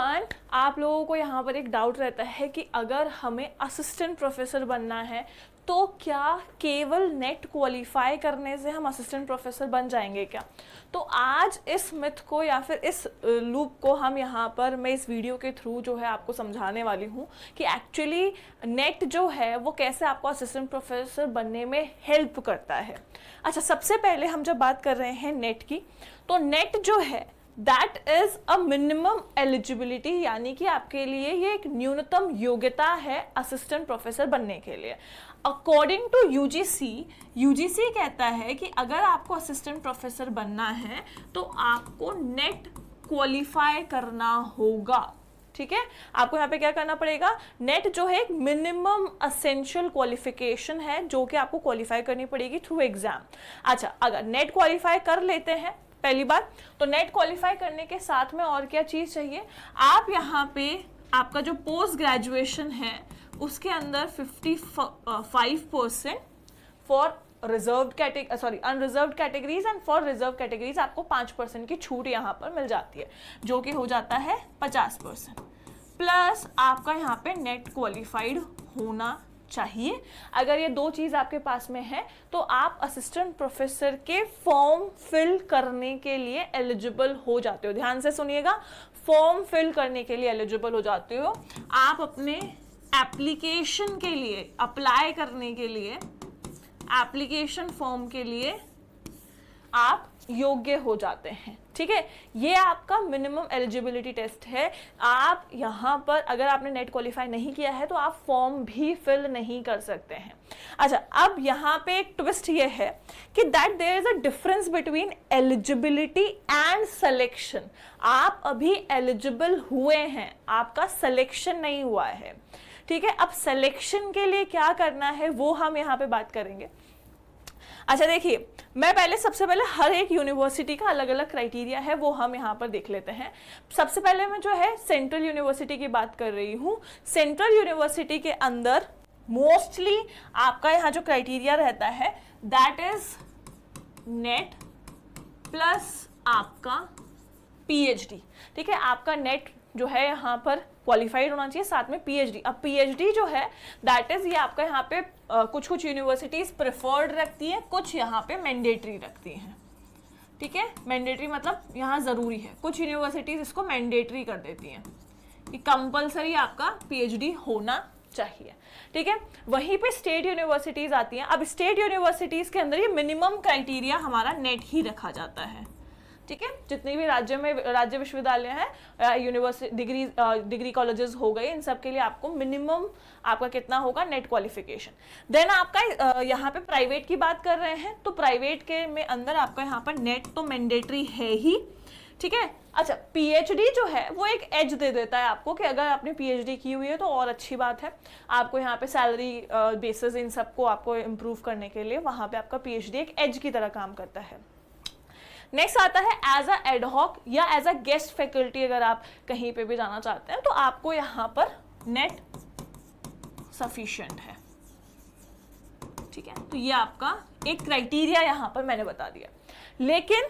Everyone, आप लोगों को यहाँ पर एक डाउट रहता है कि अगर हमें असिस्टेंट प्रोफेसर बनना है तो क्या केवल नेट क्वालिफाई करने से हम असिस्टेंट प्रोफेसर बन जाएंगे क्या? तो आज इस मिथ को या फिर इस लूप को हम यहाँ पर मैं इस वीडियो के थ्रू जो है आपको समझाने वाली हूँ कि एक्चुअली नेट जो है वो कैसे आपको असिस्टेंट प्रोफेसर बनने में हेल्प करता है। अच्छा, सबसे पहले हम जब बात कर रहे हैं नेट की, तो नेट जो है that is a minimum eligibility, यानी कि आपके लिए ये एक न्यूनतम योग्यता है असिस्टेंट प्रोफेसर बनने के लिए। अकॉर्डिंग टू यूजीसी कहता है कि अगर आपको असिस्टेंट प्रोफेसर बनना है तो आपको नेट क्वालिफाई करना होगा। ठीक है, आपको यहाँ पे क्या करना पड़ेगा, नेट जो है एक मिनिमम असेंशियल क्वालिफिकेशन है जो कि आपको क्वालिफाई करनी पड़ेगी थ्रू एग्जाम। अच्छा, अगर नेट क्वालिफाई कर लेते हैं पहली बात, तो नेट क्वालिफाई करने के साथ में और क्या चीज चाहिए, आप यहाँ पे आपका जो पोस्ट ग्रेजुएशन है उसके अंदर 55% for unreserved categories and for reserve categories आपको 5% की छूट यहाँ पर मिल जाती है, जो कि हो जाता है 50%। प्लस आपका यहाँ पे नेट क्वालिफाइड होना चाहिए। अगर ये दो चीज आपके पास में है तो आप असिस्टेंट प्रोफेसर के फॉर्म फिल करने के लिए एलिजिबल हो जाते हो। ध्यान से सुनिएगा, फॉर्म फिल करने के लिए एलिजिबल हो जाते हो। आप अपने एप्लीकेशन के लिए अप्लाई करने के लिए एप्लीकेशन फॉर्म के लिए आप योग्य हो जाते हैं। ठीक है, ये आपका मिनिमम एलिजिबिलिटी टेस्ट है। आप यहाँ पर अगर आपने नेट क्वालिफाई नहीं किया है तो आप फॉर्म भी फिल नहीं कर सकते हैं। अच्छा, अब यहाँ पे एक ट्विस्ट ये है कि that there is a difference between eligibility and selection. आप अभी एलिजिबल हुए हैं, आपका सिलेक्शन नहीं हुआ है। ठीक है, अब सिलेक्शन के लिए क्या करना है वो हम यहाँ पे बात करेंगे। अच्छा देखिए, मैं सबसे पहले हर एक यूनिवर्सिटी का अलग अलग क्राइटेरिया है वो हम यहाँ पर देख लेते हैं। सबसे पहले मैं जो है सेंट्रल यूनिवर्सिटी की बात कर रही हूँ। सेंट्रल यूनिवर्सिटी के अंदर मोस्टली आपका यहाँ जो क्राइटेरिया रहता है दैट इज नेट प्लस आपका पीएचडी। ठीक है, आपका नेट जो है यहाँ पर क्वालिफाइड होना चाहिए, साथ में पीएचडी। अब पीएचडी जो है दैट इज ये आपका यहाँ पे कुछ यूनिवर्सिटीज प्रेफर्ड रखती है, कुछ यहाँ पे मैंडेटरी रखती हैं। ठीक है, मैंडेटरी मतलब यहाँ जरूरी है, कुछ यूनिवर्सिटीज इसको मैंडेटरी कर देती हैं कि कंपलसरी आपका पीएचडी होना चाहिए। ठीक है, वहीं पे स्टेट यूनिवर्सिटीज आती हैं। अब स्टेट यूनिवर्सिटीज के अंदर ये मिनिमम क्राइटेरिया हमारा नेट ही रखा जाता है। ठीक है, जितने भी राज्य विश्वविद्यालय हैं, यूनिवर्सिटी डिग्री कॉलेजेस हो गए, इन सब के लिए आपको मिनिमम आपका कितना होगा, नेट क्वालिफिकेशन। देन आपका यहाँ पे प्राइवेट की बात कर रहे हैं तो प्राइवेट के में अंदर आपका यहाँ पर नेट तो मैंडेटरी है ही। ठीक है, अच्छा पीएचडी जो है वो एक एज दे देता है आपको कि अगर आपने पीएचडी की हुई है तो और अच्छी बात है, आपको यहाँ पे सैलरी बेसिस इन सबको आपको इम्प्रूव करने के लिए वहाँ पे आपका पीएचडी एक एज की तरह काम करता है। नेक्स्ट आता है एज अ एडहॉक या एज अ गेस्ट फैकल्टी। अगर आप कहीं पे भी जाना चाहते हैं तो आपको यहाँ पर नेट सफिशिएंट है। ठीक है, तो ये आपका एक क्राइटेरिया यहाँ पर मैंने बता दिया। लेकिन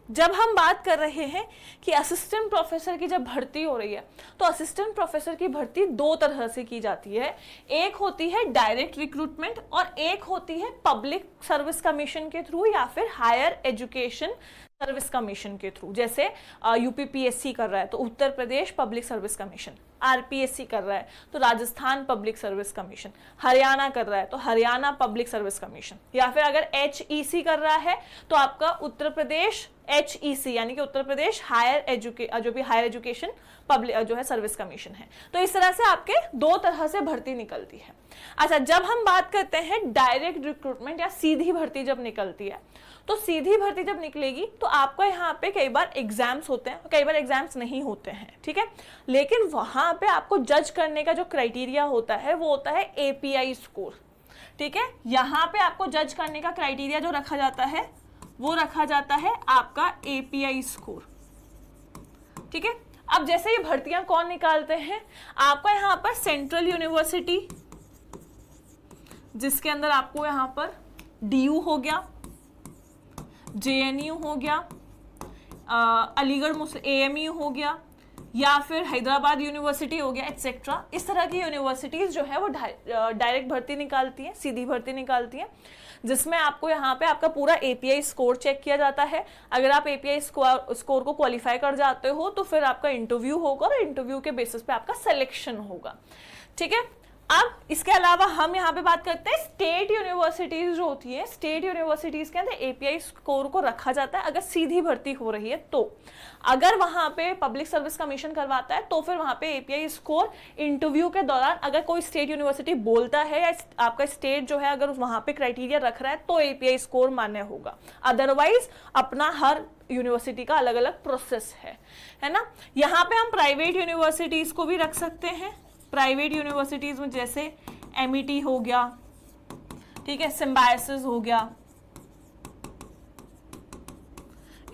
जब हम बात कर रहे हैं कि असिस्टेंट प्रोफेसर की जब भर्ती हो रही है तो असिस्टेंट प्रोफेसर की भर्ती दो तरह से की जाती है। एक होती है डायरेक्ट रिक्रूटमेंट और एक होती है पब्लिक सर्विस कमीशन के थ्रू या फिर हायर एजुकेशन सर्विस कमीशन के थ्रू। जैसे यूपीपीएससी कर रहा है तो Uttar Pradesh public service commission, RPSC कर रहा है तो Rajasthan public service commission, Haryana कर रहा है तो हरियाणा पब्लिक सर्विस कमीशन, या फिर अगर एचईसी कर रहा है तो आपका उत्तर प्रदेश एचईसी यानी कि Uttar Pradesh higher education public जो है सर्विस कमीशन है। तो इस तरह से आपके दो तरह से भर्ती निकलती है। अच्छा, जब हम बात करते हैं डायरेक्ट रिक्रूटमेंट या सीधी भर्ती जब निकलती है, तो सीधी भर्ती जब निकलेगी तो आपका यहाँ पे कई बार एग्जाम्स होते हैं, कई बार एग्जाम्स नहीं होते हैं। ठीक है, लेकिन वहां पे आपको जज करने का जो क्राइटेरिया होता है वो होता है एपीआई स्कोर। ठीक है, यहाँ पे आपको जज करने का क्राइटेरिया जो रखा जाता है वो रखा जाता है आपका एपीआई स्कोर। ठीक है, अब जैसे ये भर्तियां कौन निकालते हैं, आपका यहाँ पर सेंट्रल यूनिवर्सिटी जिसके अंदर आपको यहाँ पर डीयू हो गया, जेएनयू हो गया, अलीगढ़ एएमयू हो गया, या फिर हैदराबाद यूनिवर्सिटी हो गया एटसेट्रा। इस तरह की यूनिवर्सिटीज़ जो है वो डायरेक्ट भर्ती निकालती हैं, सीधी भर्ती निकालती हैं, जिसमें आपको यहाँ पे आपका पूरा API स्कोर चेक किया जाता है। अगर आप API स्कोर को क्वालिफाई कर जाते हो तो फिर आपका इंटरव्यू होगा और इंटरव्यू के बेसिस पे आपका सिलेक्शन होगा। ठीक है, अब इसके अलावा हम यहाँ पे बात करते हैं स्टेट यूनिवर्सिटीज जो होती है, स्टेट यूनिवर्सिटीज के अंदर API स्कोर को रखा जाता है अगर सीधी भर्ती हो रही है तो। अगर वहाँ पे पब्लिक सर्विस कमीशन करवाता है तो फिर वहाँ पे API स्कोर इंटरव्यू के दौरान अगर कोई स्टेट यूनिवर्सिटी बोलता है या आपका स्टेट जो है अगर वहाँ पे क्राइटेरिया रख रहा है तो API स्कोर मान्य होगा, अदरवाइज अपना हर यूनिवर्सिटी का अलग अलग प्रोसेस है ना। यहाँ पे हम प्राइवेट यूनिवर्सिटीज को भी रख सकते हैं। प्राइवेट यूनिवर्सिटीज में जैसे MET हो गया, ठीक है, सिम्बायोसिस हो गया,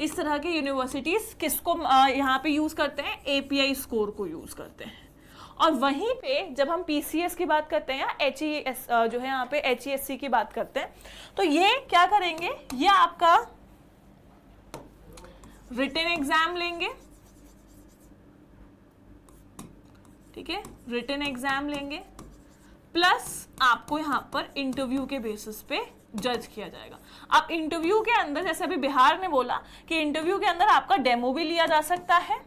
इस तरह के यूनिवर्सिटीज किसको यहाँ पे यूज करते हैं, API स्कोर को यूज करते हैं। और वहीं पे जब हम PCS की बात करते हैं या HES जो है यहाँ पे HESC की बात करते हैं तो ये क्या करेंगे, ये आपका रिटन एग्जाम लेंगे, ठीक है, रिटन एग्जाम लेंगे, प्लस आपको यहाँ पर इंटरव्यू के बेसिस पे जज किया जाएगा। अब इंटरव्यू के अंदर जैसे अभी बिहार ने बोला कि इंटरव्यू के अंदर आपका डेमो भी लिया जा सकता है,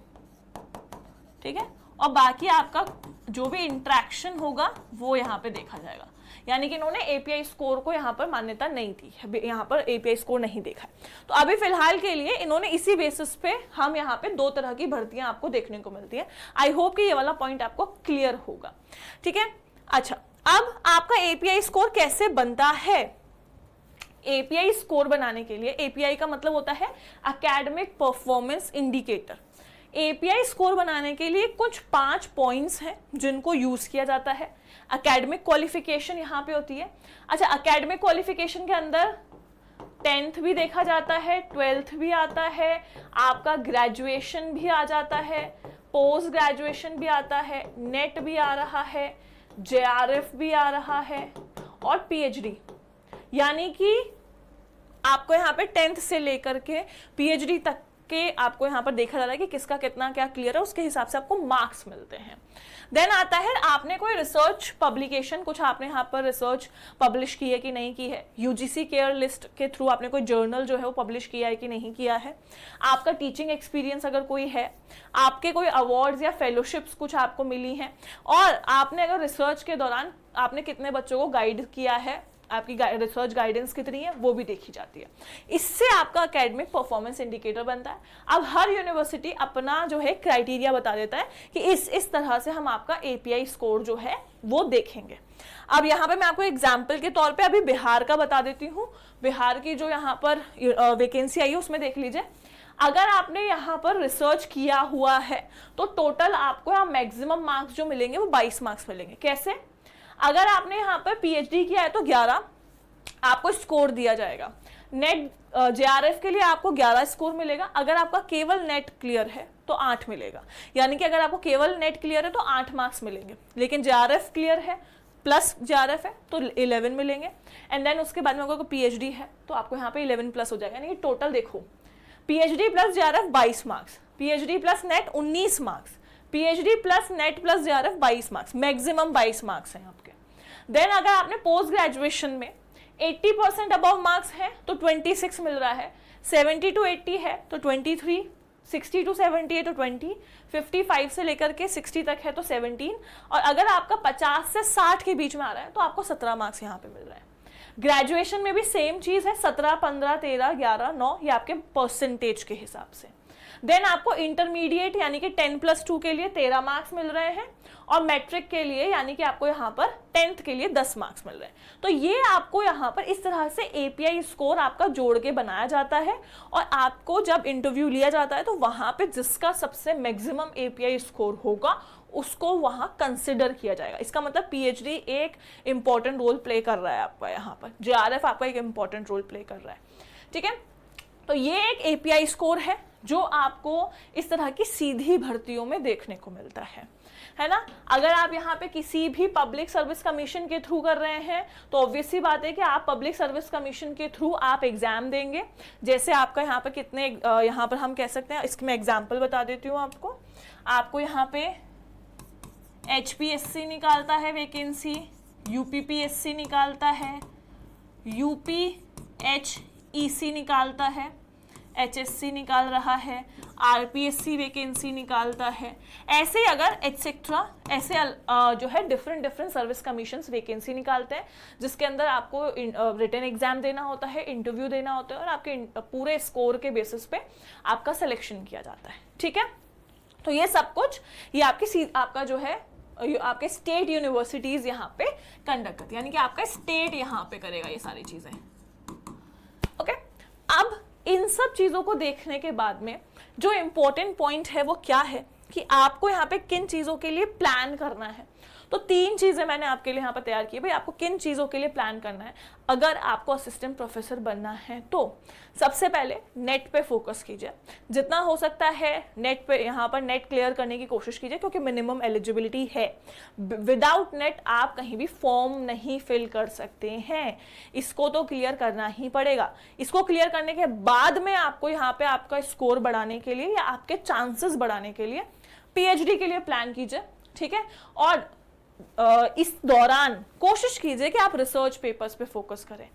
ठीक है, और बाकी आपका जो भी इंटरेक्शन होगा वो यहाँ पे देखा जाएगा। यानी कि इन्होंने API स्कोर को यहाँ पर मान्यता नहीं दी है, यहाँ पर API स्कोर नहीं देखा है। तो अभी फिलहाल के लिए इन्होंने इसी बेसिस पे हम यहाँ पे 2 तरह की भर्तियां आपको देखने को मिलती है। आई होप कि ये वाला पॉइंट आपको क्लियर होगा, ठीक है। अच्छा, अब आपका API स्कोर कैसे बनता है? API स्कोर बनाने के लिए, API का मतलब होता है academic performance indicator. API score बनाने के लिए कुछ 5 पॉइंट्स हैं जिनको यूज किया जाता है। एकेडमिक क्वालिफिकेशन यहाँ पे होती है। अच्छा, एकेडमिक क्वालिफिकेशन के अंदर 10th भी देखा जाता है, 12th भी आता है, आपका ग्रेजुएशन भी आ जाता है, पोस्ट ग्रेजुएशन भी आता है, नेट भी आ रहा है, JRF भी आ रहा है और PhD। यानी कि आपको यहाँ पे 10th से लेकर के PhD तक के आपको यहाँ पर देखा जा रहा है कि किसका कितना क्या क्लियर है, उसके हिसाब से आपको मार्क्स मिलते हैं। देन आता है आपने कोई रिसर्च पब्लिकेशन, कुछ आपने यहाँ पर रिसर्च पब्लिश की है कि नहीं की है, UGC केयर लिस्ट के थ्रू आपने कोई जर्नल जो है वो पब्लिश किया है कि नहीं किया है, आपका टीचिंग एक्सपीरियंस अगर कोई है, आपके कोई अवार्ड्स या फेलोशिप्स कुछ आपको मिली हैं, और आपने अगर रिसर्च के दौरान आपने कितने बच्चों को गाइड किया है, आपकी रिसर्च गाइडेंस कितनी है वो भी देखी जाती है। इससे आपका एकेडमिक परफॉर्मेंस इंडिकेटर बनता है। अब हर यूनिवर्सिटी अपना जो है क्राइटेरिया बता देता है कि इस तरह से हम आपका API स्कोर जो है वो देखेंगे। अब यहाँ पे मैं आपको एग्जाम्पल के तौर पे अभी बिहार का बता देती हूँ। बिहार की जो यहाँ पर वैकेंसी आई है उसमें देख लीजिए, अगर आपने यहाँ पर रिसर्च किया हुआ है तो टोटल आपको यहाँ मैक्सिमम मार्क्स जो मिलेंगे वो 22 मार्क्स मिलेंगे। कैसे? अगर आपने यहाँ पर PhD किया है तो 11 आपको स्कोर दिया जाएगा। नेट JRF के लिए आपको 11 स्कोर मिलेगा। अगर आपका केवल नेट क्लियर है तो 8 मिलेगा। यानी कि अगर आपको केवल नेट क्लियर है तो 8 मार्क्स मिलेंगे, लेकिन JRF क्लियर है प्लस JRF है तो 11 मिलेंगे। एंड देन उसके बाद में अगर PhD है तो आपको यहाँ पे 11 प्लस हो जाएगा। यानी कि टोटल देखो, PhD plus JRF 22 marks, PhD plus net 19 marks, PhD plus net plus JRF 22 marks, maximum 22 marks हैं आपके। देन अगर आपने पोस्ट ग्रेजुएशन में 80% अबव मार्क्स है तो 26 मिल रहा है, 70 to 80 है तो 23, 60 to 70 है तो 20, 55 से लेकर के 60 तक है तो 17, और अगर आपका 50 से 60 के बीच में आ रहा है तो आपको 17 मार्क्स यहाँ पे मिल रहा है। ग्रेजुएशन में भी सेम चीज़ है, 17, 15, 13, 11, 9, ये आपके परसेंटेज के हिसाब से। देन आपको इंटरमीडिएट यानी कि 10+2 के लिए 13 मार्क्स मिल रहे हैं, और मैट्रिक के लिए यानी कि आपको यहाँ पर 10th के लिए 10 मार्क्स मिल रहे हैं। तो ये आपको यहाँ पर इस तरह से API स्कोर आपका जोड़ के बनाया जाता है, और आपको जब इंटरव्यू लिया जाता है तो वहाँ पे जिसका सबसे मैक्सिमम API स्कोर होगा उसको वहाँ कंसिडर किया जाएगा। इसका मतलब PhD एक इम्पॉर्टेंट रोल प्ले कर रहा है आपका, यहाँ पर JRF आपका एक इम्पॉर्टेंट रोल प्ले कर रहा है, ठीक है। तो ये एक API स्कोर है जो आपको इस तरह की सीधी भर्तियों में देखने को मिलता है। है ना। अगर आप यहाँ पे किसी भी पब्लिक सर्विस कमीशन के थ्रू कर रहे हैं तो ऑब्वियस सी बात है कि आप पब्लिक सर्विस कमीशन के थ्रू आप एग्जाम देंगे। जैसे आपका यहाँ पे कितने यहाँ पर हम कह सकते हैं, इसकी मैं एग्जाम्पल बता देती हूँ आपको यहाँ पे HPSC निकालता है वैकेंसी, UPPSC निकालता है, UPHEC निकालता है, HSC निकाल रहा है, RPSC वैकेंसी निकालता है। ऐसे अगर एटसेट्रा ऐसे जो है डिफरेंट सर्विस कमीशंस वैकेंसी निकालते हैं, जिसके अंदर आपको रिटन एग्जाम देना होता है, इंटरव्यू देना होता है और आपके पूरे स्कोर के बेसिस पे आपका सिलेक्शन किया जाता है। ठीक है, तो ये सब कुछ ये आपका जो है आपके स्टेट यूनिवर्सिटीज यहाँ पे कंडक्ट करती है, यानी कि आपका स्टेट यहाँ पे करेगा ये सारी चीजें। ओके, अब इन सब चीजों को देखने के बाद में जो इम्पोर्टेंट पॉइंट है वो क्या है कि आपको यहाँ पे किन चीजों के लिए प्लान करना है। तो 3 चीजें मैंने आपके लिए यहाँ पर तैयार की। भाई आपको किन चीजों के लिए प्लान करना है अगर आपको असिस्टेंट प्रोफेसर बनना है। तो सबसे पहले नेट पे फोकस कीजिए, जितना हो सकता है नेट पे यहाँ पर नेट क्लियर करने की कोशिश कीजिए, क्योंकि मिनिमम एलिजिबिलिटी है। विदाउट नेट आप कहीं भी फॉर्म नहीं फिल कर सकते हैं, इसको तो क्लियर करना ही पड़ेगा। इसको क्लियर करने के बाद में आपको यहाँ पे आपका स्कोर बढ़ाने के लिए या आपके चांसेस बढ़ाने के लिए PhD के लिए प्लान कीजिए। ठीक है, और इस दौरान कोशिश कीजिए कि आप रिसर्च पेपर्स पे फोकस करें,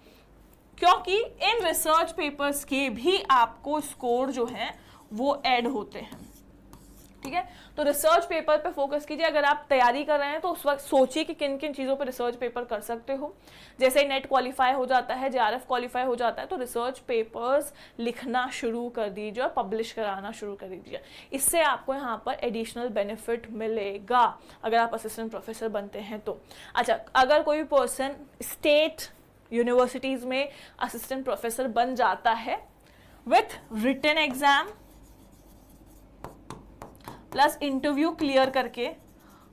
क्योंकि इन रिसर्च पेपर्स के भी आपको स्कोर जो है वो ऐड होते हैं। ठीक है, तो रिसर्च पेपर पे फोकस कीजिए। अगर आप तैयारी कर रहे हैं तो उस वक्त सोचिए कि किन किन चीज़ों पे रिसर्च पेपर कर सकते हो। जैसे नेट क्वालिफाई हो जाता है, JRF क्वालिफाई हो जाता है, तो रिसर्च पेपर्स लिखना शुरू कर दीजिए और पब्लिश कराना शुरू कर दीजिए। इससे आपको यहाँ पर एडिशनल बेनिफिट मिलेगा अगर आप असिस्टेंट प्रोफेसर बनते हैं तो। अच्छा, अगर कोई पर्सन स्टेट यूनिवर्सिटीज़ में असिस्टेंट प्रोफेसर बन जाता है with written exam plus interview clear करके,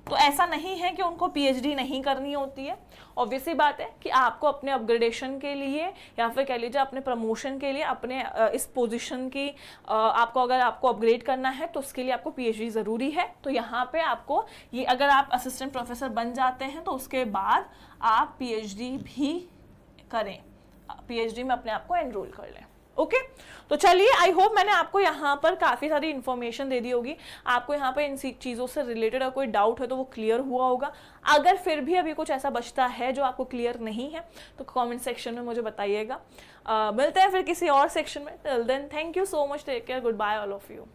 तो ऐसा नहीं है कि उनको PhD नहीं करनी होती है। ऑब्वियसली बात है कि आपको अपने अपग्रेडेशन के लिए या फिर कह लीजिए अपने प्रमोशन के लिए, अपने इस पोजीशन की आपको अगर आपको अपग्रेड करना है तो उसके लिए आपको PhD ज़रूरी है। तो यहाँ पे आपको ये अगर आप असिस्टेंट प्रोफेसर बन जाते हैं तो उसके बाद आप PhD भी करें, PhD में अपने आप को एनरोल कर लें। ओके, तो चलिए, आई होप मैंने आपको यहाँ पर काफ़ी सारी इन्फॉर्मेशन दे दी होगी। आपको यहाँ पर इन चीज़ों से रिलेटेड अगर कोई डाउट है तो वो क्लियर हुआ होगा। अगर फिर भी अभी कुछ ऐसा बचता है जो आपको क्लियर नहीं है तो कमेंट सेक्शन में मुझे बताइएगा। मिलते हैं फिर किसी और सेक्शन में। Till then, thank you so much, take care, goodbye all of you.